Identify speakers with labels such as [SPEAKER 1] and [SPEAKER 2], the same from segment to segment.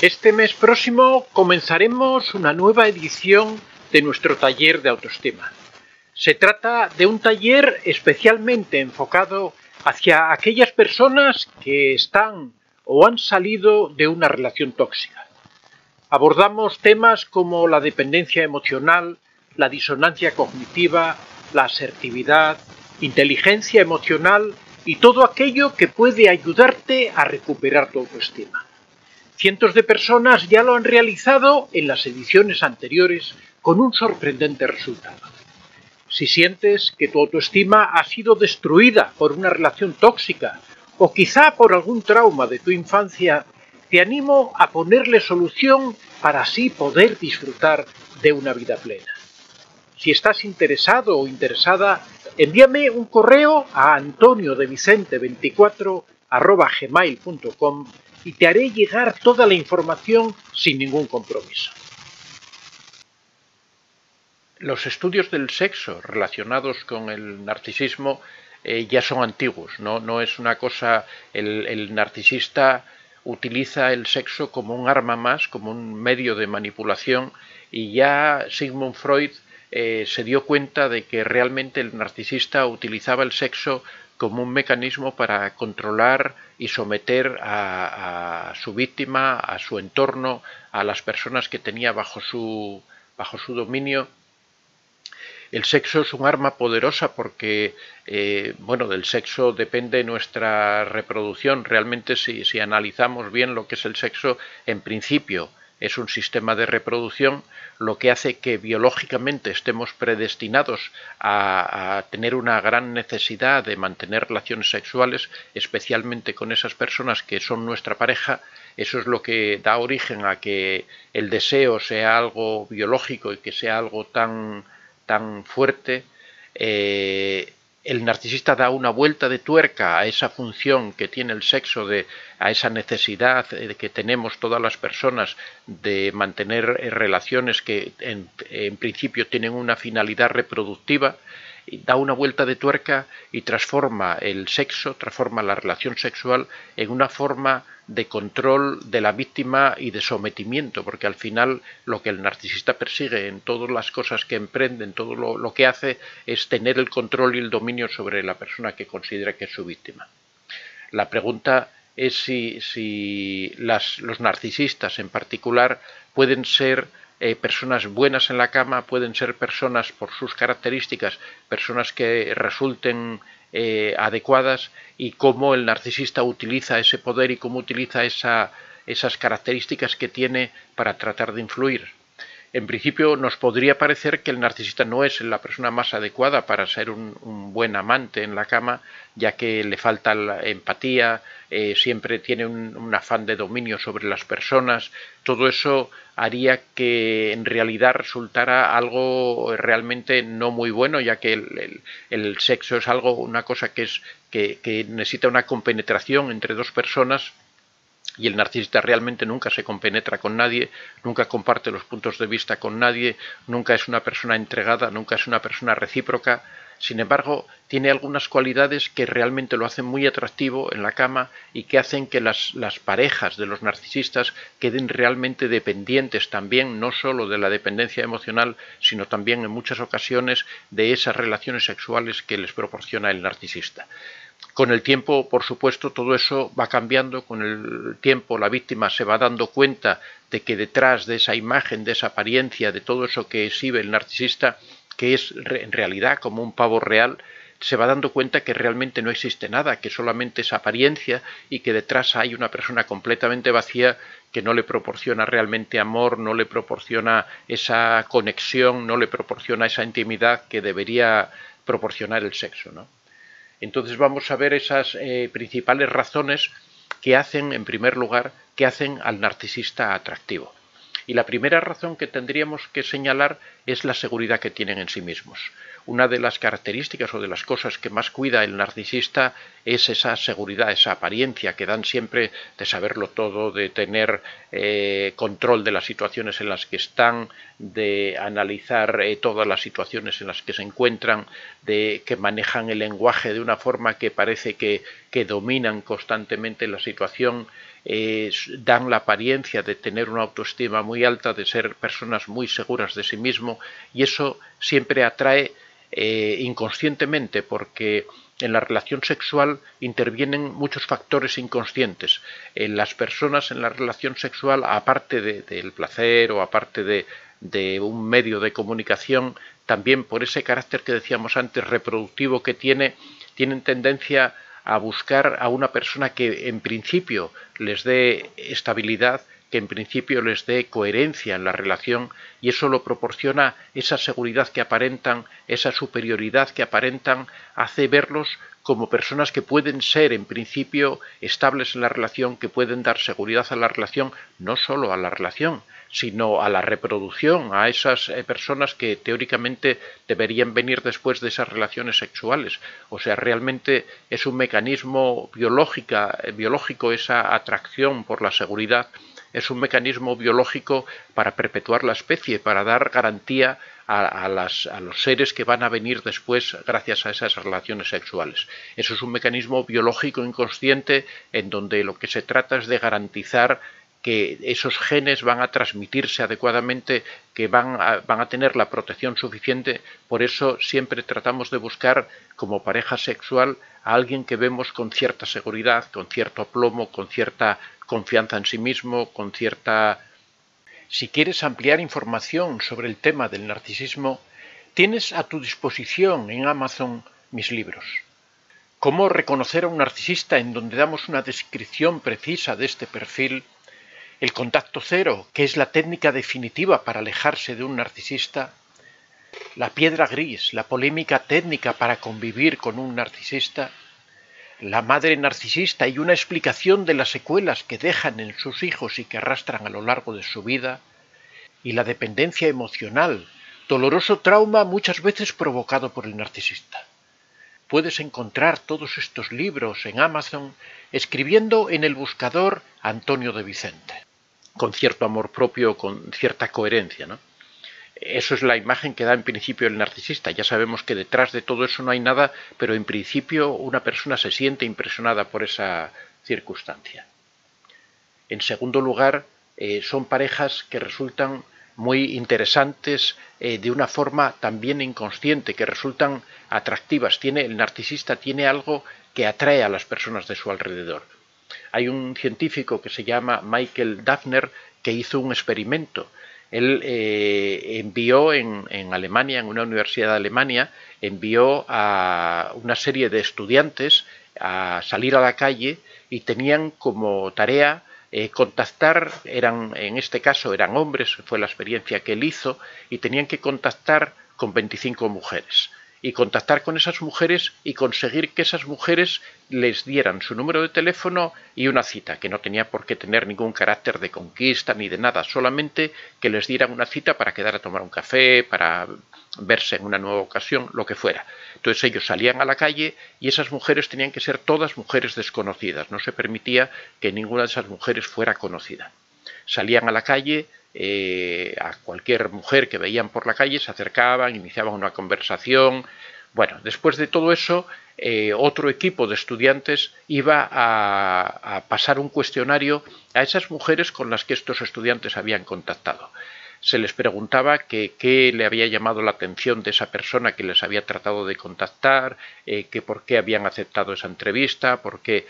[SPEAKER 1] Este mes próximo comenzaremos una nueva edición de nuestro taller de autoestima. Se trata de un taller especialmente enfocado hacia aquellas personas que están o han salido de una relación tóxica. Abordamos temas como la dependencia emocional, la disonancia cognitiva, la asertividad, inteligencia emocional y todo aquello que puede ayudarte a recuperar tu autoestima. Cientos de personas ya lo han realizado en las ediciones anteriores con un sorprendente resultado. Si sientes que tu autoestima ha sido destruida por una relación tóxica o quizá por algún trauma de tu infancia, te animo a ponerle solución para así poder disfrutar de una vida plena. Si estás interesado o interesada, envíame un correo a antoniodevicente24@gmail.com y te haré llegar toda la información sin ningún compromiso. Los estudios del sexo relacionados con el narcisismo ya son antiguos, no es una cosa. El narcisista utiliza el sexo como un arma más, como un medio de manipulación, y ya Sigmund Freud se dio cuenta de que realmente el narcisista utilizaba el sexo como un mecanismo para controlar y someter a su víctima, a su entorno, a las personas que tenía bajo su dominio. El sexo es un arma poderosa porque, del sexo depende nuestra reproducción. Realmente, si analizamos bien lo que es el sexo, en principio es un sistema de reproducción, lo que hace que biológicamente estemos predestinados a tener una gran necesidad de mantener relaciones sexuales, especialmente con esas personas que son nuestra pareja. Eso es lo que da origen a que el deseo sea algo biológico y que sea algo tan fuerte. El narcisista da una vuelta de tuerca a esa función que tiene el sexo, a esa necesidad que tenemos todas las personas de mantener relaciones que en principio tienen una finalidad reproductiva. Da una vuelta de tuerca y transforma el sexo, transforma la relación sexual en una forma de control de la víctima y de sometimiento, porque al final lo que el narcisista persigue en todas las cosas que emprende, en todo lo que hace, es tener el control y el dominio sobre la persona que considera que es su víctima. La pregunta es si los narcisistas en particular pueden ser personas buenas en la cama, pueden ser personas por sus características, personas que resulten adecuadas, y cómo el narcisista utiliza ese poder y cómo utiliza esas características que tiene para tratar de influir. En principio nos podría parecer que el narcisista no es la persona más adecuada para ser un buen amante en la cama, ya que le falta la empatía, siempre tiene un afán de dominio sobre las personas. Todo eso haría que en realidad resultara algo realmente no muy bueno, ya que el sexo es una cosa que necesita una compenetración entre dos personas. Y el narcisista realmente nunca se compenetra con nadie, nunca comparte los puntos de vista con nadie, nunca es una persona entregada, nunca es una persona recíproca. Sin embargo, tiene algunas cualidades que realmente lo hacen muy atractivo en la cama y que hacen que las parejas de los narcisistas queden realmente dependientes también, no solo de la dependencia emocional, sino también en muchas ocasiones de esas relaciones sexuales que les proporciona el narcisista. Con el tiempo, por supuesto, todo eso va cambiando. Con el tiempo la víctima se va dando cuenta de que detrás de esa imagen, de esa apariencia, de todo eso que exhibe el narcisista, que es en realidad como un pavo real, se va dando cuenta que realmente no existe nada, que solamente es apariencia y que detrás hay una persona completamente vacía que no le proporciona realmente amor, no le proporciona esa conexión, no le proporciona esa intimidad que debería proporcionar el sexo, ¿no? Entonces vamos a ver esas principales razones que hacen, en primer lugar, que hacen al narcisista atractivo. Y la primera razón que tendríamos que señalar es la seguridad que tienen en sí mismos. Una de las características o de las cosas que más cuida el narcisista es esa seguridad, esa apariencia que dan siempre de saberlo todo, de tener control de las situaciones en las que están, de analizar todas las situaciones en las que se encuentran, de que manejan el lenguaje de una forma que parece que dominan constantemente la situación, dan la apariencia de tener una autoestima muy alta, de ser personas muy seguras de sí mismo, y eso siempre atrae inconscientemente, porque en la relación sexual intervienen muchos factores inconscientes. Las personas en la relación sexual, aparte del placer o aparte de un medio de comunicación, también por ese carácter que decíamos antes reproductivo que tienen tendencia a buscar a una persona que en principio les dé estabilidad, que en principio les dé coherencia en la relación, y eso lo proporciona esa seguridad que aparentan, esa superioridad que aparentan, hace verlos como personas que pueden ser en principio estables en la relación, que pueden dar seguridad a la relación, no solo a la relación, sino a la reproducción, a esas personas que teóricamente deberían venir después de esas relaciones sexuales. O sea, realmente es un mecanismo biológico esa atracción por la seguridad, es un mecanismo biológico para perpetuar la especie, para dar garantía a los seres que van a venir después gracias a esas relaciones sexuales. Eso es un mecanismo biológico inconsciente en donde lo que se trata es de garantizar que esos genes van a transmitirse adecuadamente, que van a tener la protección suficiente. Por eso siempre tratamos de buscar como pareja sexual a alguien que vemos con cierta seguridad, con cierto aplomo, con cierta confianza en sí mismo, con cierta... Si quieres ampliar información sobre el tema del narcisismo, tienes a tu disposición en Amazon mis libros. Cómo reconocer a un narcisista, en donde damos una descripción precisa de este perfil. El contacto cero, que es la técnica definitiva para alejarse de un narcisista. La piedra gris, la polémica técnica para convivir con un narcisista. La madre narcisista y una explicación de las secuelas que dejan en sus hijos y que arrastran a lo largo de su vida. Y la dependencia emocional, doloroso trauma muchas veces provocado por el narcisista. Puedes encontrar todos estos libros en Amazon escribiendo en el buscador Antonio de Vicente, con cierto amor propio, con cierta coherencia, ¿no? Eso es la imagen que da en principio el narcisista. Ya sabemos que detrás de todo eso no hay nada, pero en principio una persona se siente impresionada por esa circunstancia. En segundo lugar, son parejas que resultan muy interesantes de una forma también inconsciente, que resultan atractivas. El narcisista tiene algo que atrae a las personas de su alrededor. Hay un científico que se llama Michael Dafner que hizo un experimento. Él envió en Alemania, en una universidad de Alemania, envió a una serie de estudiantes a salir a la calle y tenían como tarea contactar, en este caso eran hombres, fue la experiencia que él hizo, y tenían que contactar con 25 mujeres. Y contactar con esas mujeres y conseguir que esas mujeres les dieran su número de teléfono y una cita, que no tenía por qué tener ningún carácter de conquista ni de nada, solamente que les dieran una cita para quedar a tomar un café, para verse en una nueva ocasión, lo que fuera. Entonces ellos salían a la calle y esas mujeres tenían que ser todas mujeres desconocidas, no se permitía que ninguna de esas mujeres fuera conocida. Salían a la calle, a cualquier mujer que veían por la calle, se acercaban, iniciaban una conversación. Bueno, después de todo eso, otro equipo de estudiantes iba a pasar un cuestionario a esas mujeres con las que estos estudiantes habían contactado. Se les preguntaba qué le había llamado la atención de esa persona que les había tratado de contactar, que por qué habían aceptado esa entrevista, porque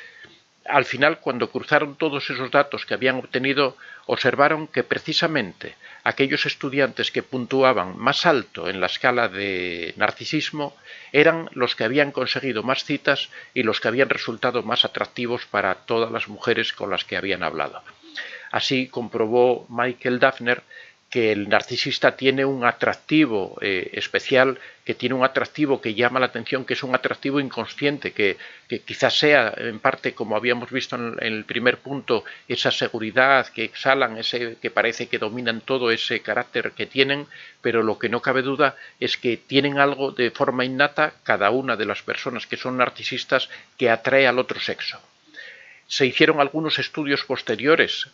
[SPEAKER 1] al final, cuando cruzaron todos esos datos que habían obtenido, observaron que precisamente aquellos estudiantes que puntuaban más alto en la escala de narcisismo eran los que habían conseguido más citas y los que habían resultado más atractivos para todas las mujeres con las que habían hablado. Así comprobó Michael Dafner que el narcisista tiene un atractivo especial, que tiene un atractivo que llama la atención, que es un atractivo inconsciente, que quizás sea en parte, como habíamos visto en el primer punto, esa seguridad que exhalan, ese que parece que dominan todo, ese carácter que tienen, pero lo que no cabe duda es que tienen algo de forma innata, cada una de las personas que son narcisistas, que atrae al otro sexo. Se hicieron algunos estudios posteriores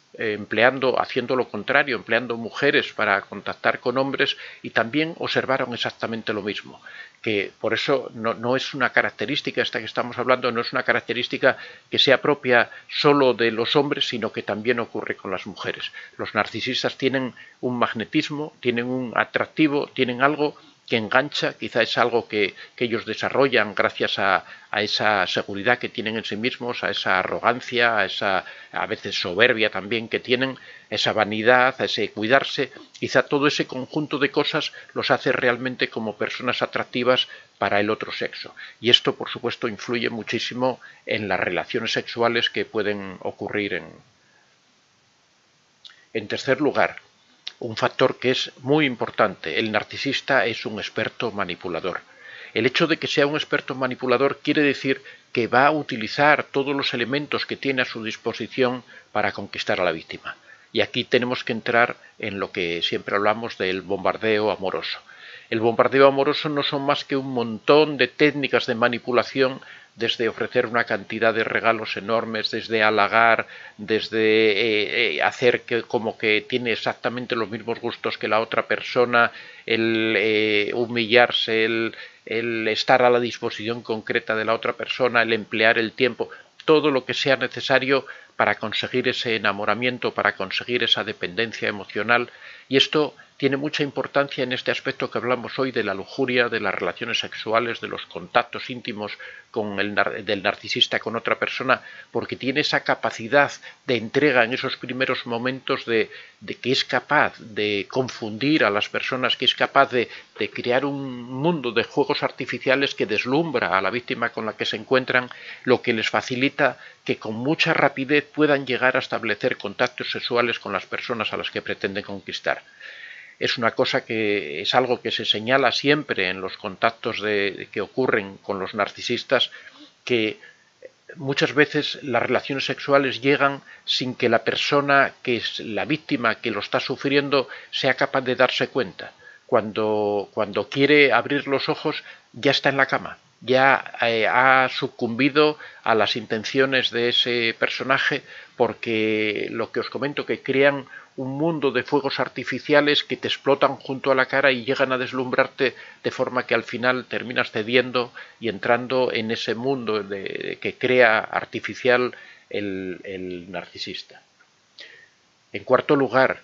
[SPEAKER 1] haciendo lo contrario, empleando mujeres para contactar con hombres, y también observaron exactamente lo mismo, que por eso no es una característica, esta que estamos hablando, no es una característica que sea propia solo de los hombres, sino que también ocurre con las mujeres. Los narcisistas tienen un magnetismo, tienen un atractivo, tienen algo que engancha, quizá es algo que ellos desarrollan gracias a esa seguridad que tienen en sí mismos, a esa arrogancia, a esa a veces soberbia también que tienen, esa vanidad, a ese cuidarse. Quizá todo ese conjunto de cosas los hace realmente como personas atractivas para el otro sexo. Y esto, por supuesto, influye muchísimo en las relaciones sexuales que pueden ocurrir. En tercer lugar, un factor que es muy importante: el narcisista es un experto manipulador. El hecho de que sea un experto manipulador quiere decir que va a utilizar todos los elementos que tiene a su disposición para conquistar a la víctima. Y aquí tenemos que entrar en lo que siempre hablamos del bombardeo amoroso. El bombardeo amoroso no son más que un montón de técnicas de manipulación, desde ofrecer una cantidad de regalos enormes, desde halagar, desde hacer como que tiene exactamente los mismos gustos que la otra persona, el humillarse, el estar a la disposición concreta de la otra persona, el emplear el tiempo, todo lo que sea necesario para conseguir ese enamoramiento, para conseguir esa dependencia emocional. Y esto tiene mucha importancia en este aspecto que hablamos hoy de la lujuria, de las relaciones sexuales, de los contactos íntimos del narcisista con otra persona, porque tiene esa capacidad de entrega en esos primeros momentos de que es capaz de confundir a las personas, que es capaz de crear un mundo de juegos artificiales que deslumbra a la víctima con la que se encuentran, lo que les facilita que con mucha rapidez puedan llegar a establecer contactos sexuales con las personas a las que pretenden conquistar. Es una cosa que es algo que se señala siempre en los contactos que ocurren con los narcisistas, que muchas veces las relaciones sexuales llegan sin que la persona que es la víctima, que lo está sufriendo, sea capaz de darse cuenta. Cuando quiere abrir los ojos, ya está en la cama, ya ha sucumbido a las intenciones de ese personaje, porque lo que os comento, que crean un mundo de fuegos artificiales que te explotan junto a la cara y llegan a deslumbrarte, de forma que al final terminas cediendo y entrando en ese mundo que crea artificial el narcisista. En cuarto lugar,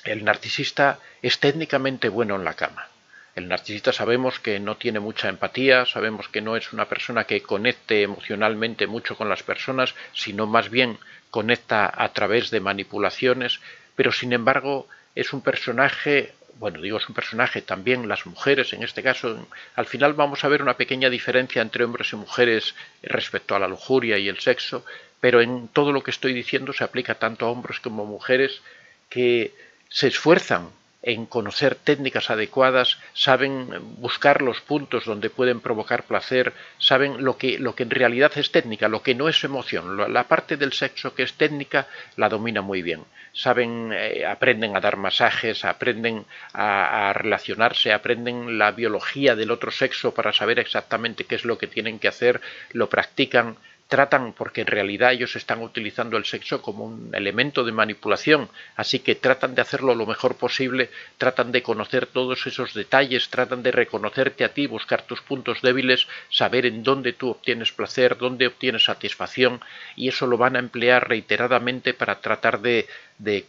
[SPEAKER 1] el narcisista es técnicamente bueno en la cama. El narcisista sabemos que no tiene mucha empatía, sabemos que no es una persona que conecte emocionalmente mucho con las personas, sino más bien conecta a través de manipulaciones, pero sin embargo es un personaje, es un personaje, también las mujeres en este caso, al final vamos a ver una pequeña diferencia entre hombres y mujeres respecto a la lujuria y el sexo, pero en todo lo que estoy diciendo se aplica tanto a hombres como a mujeres, que se esfuerzan en conocer técnicas adecuadas, saben buscar los puntos donde pueden provocar placer, saben lo que en realidad es técnica, lo que no es emoción. La parte del sexo que es técnica la domina muy bien. Saben, aprenden a dar masajes, aprenden a relacionarse, aprenden la biología del otro sexo para saber exactamente qué es lo que tienen que hacer, lo practican. Tratan, porque en realidad ellos están utilizando el sexo como un elemento de manipulación, así que tratan de hacerlo lo mejor posible, tratan de conocer todos esos detalles, tratan de reconocerte a ti, buscar tus puntos débiles, saber en dónde tú obtienes placer, dónde obtienes satisfacción, y eso lo van a emplear reiteradamente para tratar de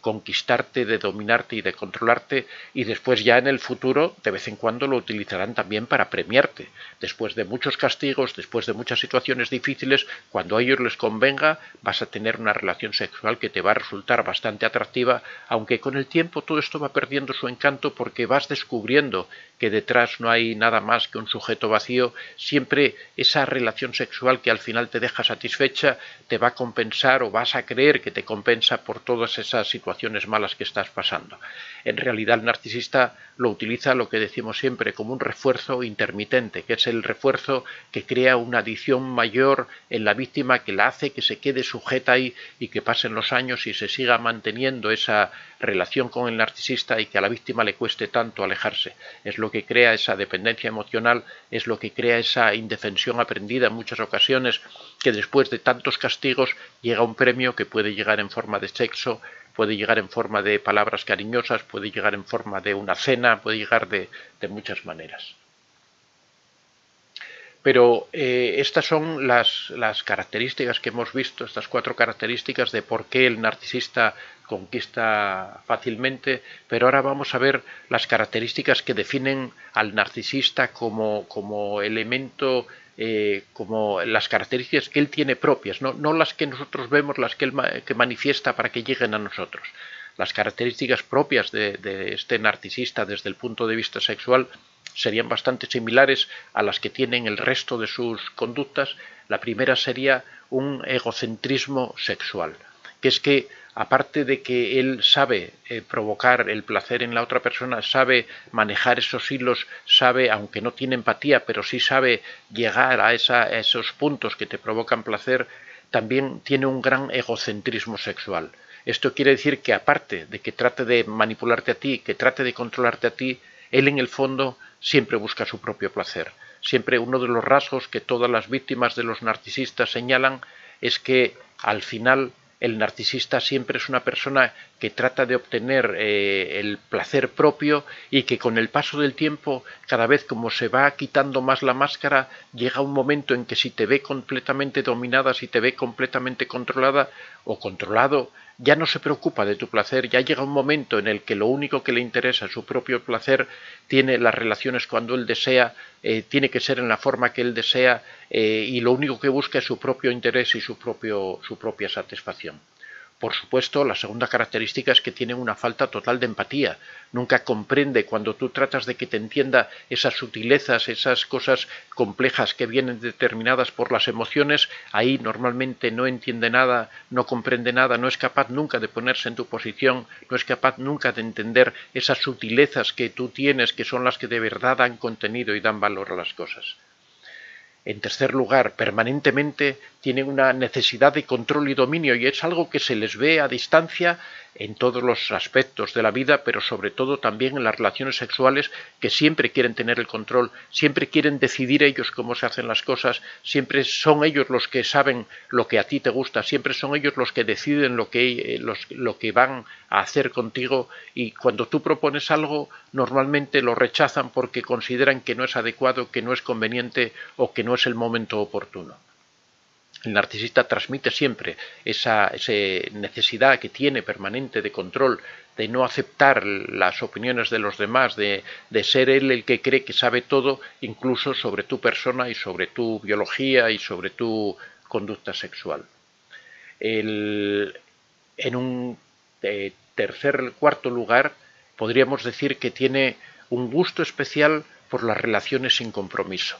[SPEAKER 1] conquistarte, de dominarte y de controlarte, y después ya en el futuro de vez en cuando lo utilizarán también para premiarte. Después de muchos castigos, después de muchas situaciones difíciles, cuando a ellos les convenga, vas a tener una relación sexual que te va a resultar bastante atractiva, aunque con el tiempo todo esto va perdiendo su encanto, porque vas descubriendo que detrás no hay nada más que un sujeto vacío. Siempre esa relación sexual que al final te deja satisfecha te va a compensar, o vas a creer que te compensa por todas esas esas situaciones malas que estás pasando. En realidad el narcisista lo utiliza, lo que decimos siempre, como un refuerzo intermitente, que es el refuerzo que crea una adicción mayor en la víctima, que la hace que se quede sujeta ahí y que pasen los años y se siga manteniendo esa relación con el narcisista y que a la víctima le cueste tanto alejarse. Es lo que crea esa dependencia emocional, es lo que crea esa indefensión aprendida en muchas ocasiones, que después de tantos castigos llega un premio que puede llegar en forma de sexo, puede llegar en forma de palabras cariñosas, puede llegar en forma de una cena, puede llegar de muchas maneras. Pero estas son las características que hemos visto, estas 4 características de por qué el narcisista conquista fácilmente, pero ahora vamos a ver las características que definen al narcisista como elemento, como las características que él tiene propias, no las que nosotros vemos, las que él que manifiesta para que lleguen a nosotros. Las características propias de este narcisista desde el punto de vista sexual serían bastante similares a las que tienen el resto de sus conductas. La primera sería un egocentrismo sexual, que es que aparte de que él sabe provocar el placer en la otra persona, sabe manejar esos hilos, sabe, aunque no tiene empatía, pero sí sabe llegar a esos puntos que te provocan placer, también tiene un gran egocentrismo sexual. Esto quiere decir que aparte de que trate de manipularte a ti, que trate de controlarte a ti, él en el fondo siempre busca su propio placer. Siempre uno de los rasgos que todas las víctimas de los narcisistas señalan es que al final el narcisista siempre es una persona que trata de obtener el placer propio y que con el paso del tiempo, cada vez como se va quitando más la máscara, llega un momento en que si te ve completamente dominada, si te ve completamente controlada o controlado, ya no se preocupa de tu placer, ya llega un momento en el que lo único que le interesa es su propio placer, tiene las relaciones cuando él desea, tiene que ser en la forma que él desea y lo único que busca es su propio interés y su propia satisfacción. Por supuesto, la segunda característica es que tiene una falta total de empatía. Nunca comprende cuando tú tratas de que te entienda esas sutilezas, esas cosas complejas que vienen determinadas por las emociones. Ahí normalmente no entiende nada, no comprende nada, no es capaz nunca de ponerse en tu posición, no es capaz nunca de entender esas sutilezas que tú tienes, que son las que de verdad dan contenido y dan valor a las cosas. En tercer lugar, permanentemente tienen una necesidad de control y dominio y es algo que se les ve a distancia en todos los aspectos de la vida, pero sobre todo también en las relaciones sexuales, que siempre quieren tener el control, siempre quieren decidir ellos cómo se hacen las cosas, siempre son ellos los que saben lo que a ti te gusta, siempre son ellos los que deciden lo que van a hacer contigo y cuando tú propones algo normalmente lo rechazan porque consideran que no es adecuado, que no es conveniente o que no es el momento oportuno. El narcisista transmite siempre esa necesidad que tiene permanente de control, de no aceptar las opiniones de los demás, de ser él el que cree que sabe todo, incluso sobre tu persona y sobre tu biología y sobre tu conducta sexual. En un cuarto lugar, podríamos decir que tiene un gusto especial por las relaciones sin compromiso.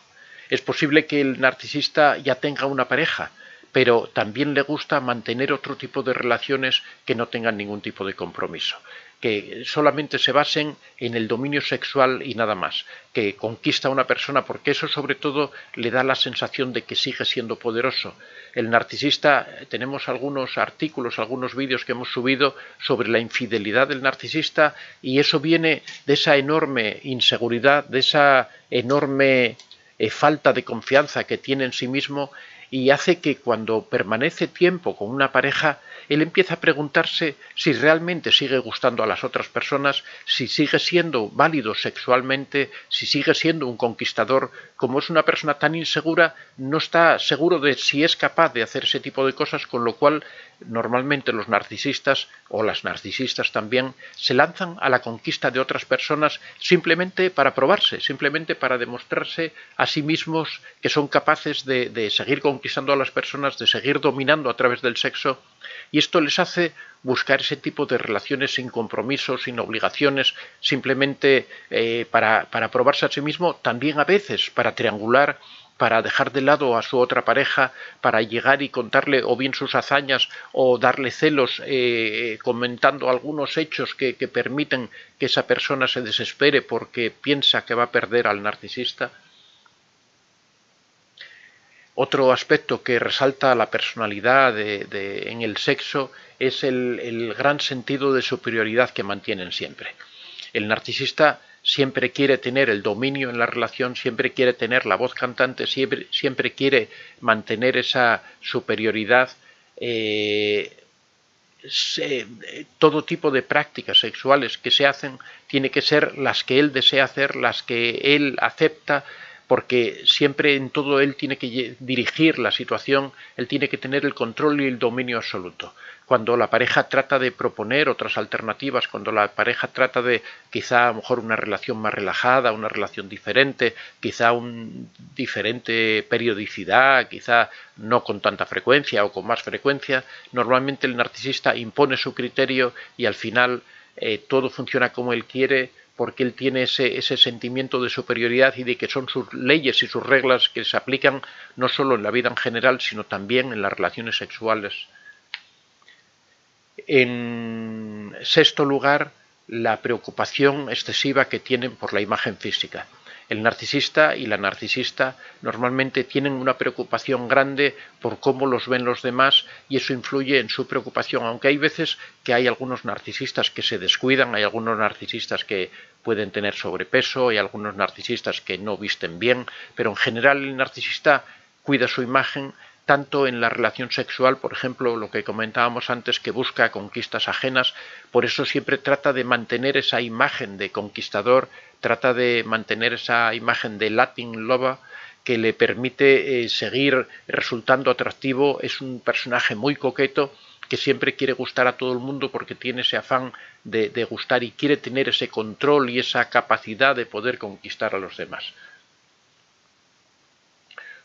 [SPEAKER 1] Es posible que el narcisista ya tenga una pareja, pero también le gusta mantener otro tipo de relaciones que no tengan ningún tipo de compromiso, que solamente se basen en el dominio sexual y nada más, que conquista a una persona porque eso sobre todo le da la sensación de que sigue siendo poderoso. El narcisista, tenemos algunos artículos, algunos vídeos que hemos subido sobre la infidelidad del narcisista y eso viene de esa enorme inseguridad, de esa enorme falta de confianza que tiene en sí mismo y hace que cuando permanece tiempo con una pareja, él empieza a preguntarse si realmente sigue gustando a las otras personas, si sigue siendo válido sexualmente, si sigue siendo un conquistador. Como es una persona tan insegura, no está seguro de si es capaz de hacer ese tipo de cosas, con lo cual normalmente los narcisistas o las narcisistas también se lanzan a la conquista de otras personas simplemente para probarse, simplemente para demostrarse a sí mismos que son capaces de seguir conquistando a las personas, de seguir dominando a través del sexo, y esto les hace buscar ese tipo de relaciones sin compromisos, sin obligaciones, simplemente para probarse a sí mismo, también a veces para triangular para dejar de lado a su otra pareja, para llegar y contarle o bien sus hazañas o darle celos comentando algunos hechos que permiten que esa persona se desespere porque piensa que va a perder al narcisista. Otro aspecto que resalta la personalidad en el sexo es el gran sentido de superioridad que mantienen siempre. El narcisista siempre quiere tener el dominio en la relación, siempre quiere tener la voz cantante, siempre quiere mantener esa superioridad. Todo tipo de prácticas sexuales que se hacen tiene que ser las que él desea hacer, las que él acepta, porque siempre en todo él tiene que dirigir la situación, él tiene que tener el control y el dominio absoluto. Cuando la pareja trata de proponer otras alternativas, cuando la pareja trata de quizá a lo mejor una relación más relajada, una relación diferente, quizá un diferente periodicidad, quizá no con tanta frecuencia o con más frecuencia, normalmente el narcisista impone su criterio y al final todo funciona como él quiere, porque él tiene ese sentimiento de superioridad y de que son sus leyes y sus reglas que se aplican no solo en la vida en general, sino también en las relaciones sexuales. En sexto lugar, la preocupación excesiva que tienen por la imagen física. El narcisista y la narcisista normalmente tienen una preocupación grande por cómo los ven los demás y eso influye en su preocupación, aunque hay veces que hay algunos narcisistas que se descuidan, hay algunos narcisistas que pueden tener sobrepeso, hay algunos narcisistas que no visten bien, pero en general el narcisista cuida su imagen tanto en la relación sexual, por ejemplo, lo que comentábamos antes, que busca conquistas ajenas, por eso siempre trata de mantener esa imagen de conquistador, trata de mantener esa imagen de Latin lover que le permite seguir resultando atractivo. Es un personaje muy coqueto que siempre quiere gustar a todo el mundo porque tiene ese afán de gustar y quiere tener ese control y esa capacidad de poder conquistar a los demás.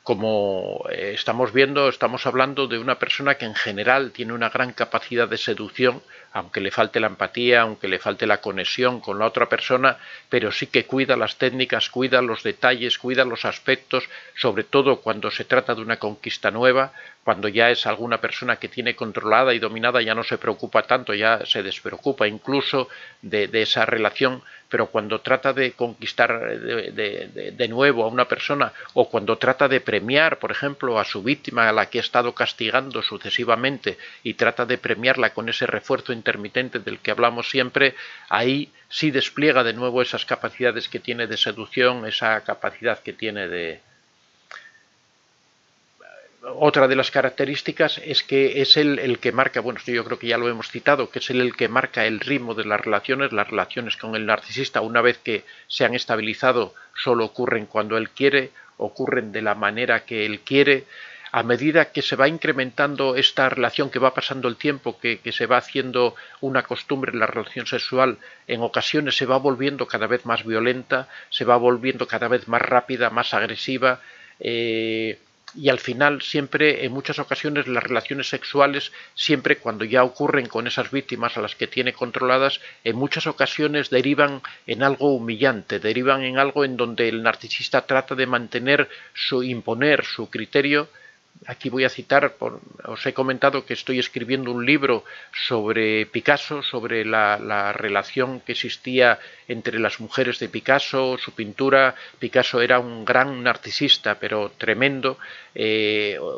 [SPEAKER 1] Como estamos viendo, estamos hablando de una persona que en general tiene una gran capacidad de seducción, aunque le falte la empatía, aunque le falte la conexión con la otra persona, pero sí que cuida las técnicas, cuida los detalles, cuida los aspectos, sobre todo cuando se trata de una conquista nueva, cuando ya es alguna persona que tiene controlada y dominada, ya no se preocupa tanto, ya se despreocupa incluso de esa relación, pero cuando trata de conquistar de nuevo a una persona o cuando trata de premiar, por ejemplo, a su víctima a la que ha estado castigando sucesivamente y trata de premiarla con ese refuerzo intermitente del que hablamos siempre, ahí sí despliega de nuevo esas capacidades que tiene de seducción, esa capacidad que tiene de... Otra de las características es que es el que marca, bueno, yo creo que ya lo hemos citado, que es el que marca el ritmo de las relaciones con el narcisista, una vez que se han estabilizado, solo ocurren cuando él quiere, ocurren de la manera que él quiere. A medida que se va incrementando esta relación, que va pasando el tiempo, que se va haciendo una costumbre en la relación sexual, en ocasiones se va volviendo cada vez más violenta, se va volviendo cada vez más rápida, más agresiva, y al final siempre, en muchas ocasiones, las relaciones sexuales, siempre cuando ya ocurren con esas víctimas a las que tiene controladas, en muchas ocasiones derivan en algo humillante, derivan en algo en donde el narcisista trata de imponer su criterio. Aquí voy a citar, os he comentado que estoy escribiendo un libro sobre Picasso, sobre la relación que existía entre las mujeres de Picasso, su pintura. Picasso era un gran narcisista, pero tremendo.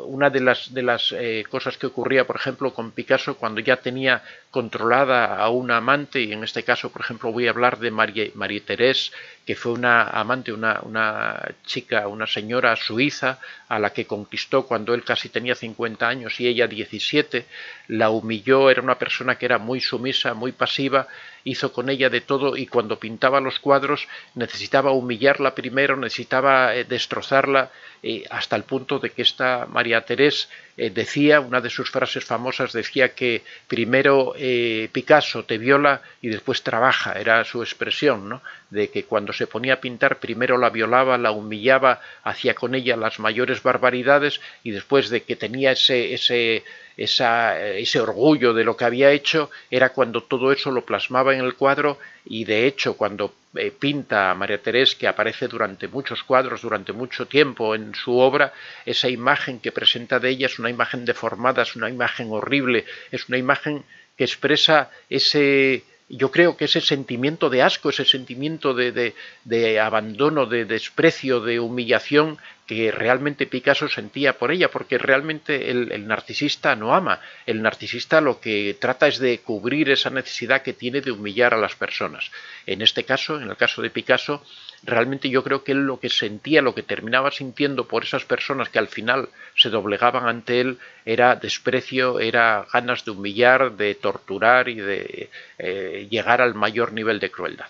[SPEAKER 1] Una de las cosas que ocurría, por ejemplo, con Picasso, cuando ya tenía controlada a una amante, y en este caso, por ejemplo, voy a hablar de Marie-Thérèse, que fue una amante, una chica, una señora suiza, a la que conquistó cuando él casi tenía 50 años y ella 17, la humilló, era una persona que era muy sumisa, muy pasiva, hizo con ella de todo y cuando pintaba los cuadros necesitaba humillarla primero, necesitaba destrozarla, hasta el punto de que esta Marie-Thérèse decía, una de sus frases famosas decía que primero Picasso te viola y después trabaja, era su expresión, ¿no? De que cuando se ponía a pintar primero la violaba, la humillaba, hacía con ella las mayores barbaridades y después de que tenía ese ese orgullo de lo que había hecho, era cuando todo eso lo plasmaba en el cuadro, y de hecho cuando pinta a María Teresa, que aparece durante muchos cuadros, durante mucho tiempo en su obra, esa imagen que presenta de ella es una imagen deformada, es una imagen horrible, es una imagen que expresa yo creo que ese sentimiento de asco, ese sentimiento de abandono, de desprecio, de humillación que realmente Picasso sentía por ella, porque realmente el narcisista no ama. El narcisista lo que trata es de cubrir esa necesidad que tiene de humillar a las personas. En este caso, en el caso de Picasso, realmente yo creo que él lo que sentía, lo que terminaba sintiendo por esas personas que al final se doblegaban ante él, era desprecio, era ganas de humillar, de torturar y de llegar al mayor nivel de crueldad.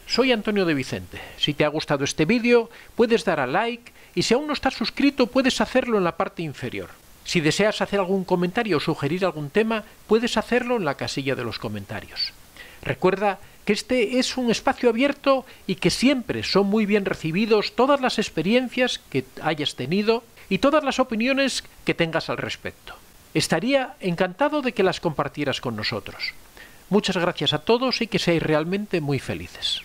[SPEAKER 2] Soy Antonio de Vicente. Si te ha gustado este vídeo, puedes dar a like, y si aún no estás suscrito, puedes hacerlo en la parte inferior. Si deseas hacer algún comentario o sugerir algún tema, puedes hacerlo en la casilla de los comentarios. Recuerda que este es un espacio abierto y que siempre son muy bien recibidos todas las experiencias que hayas tenido y todas las opiniones que tengas al respecto. Estaría encantado de que las compartieras con nosotros. Muchas gracias a todos y que seáis realmente muy felices.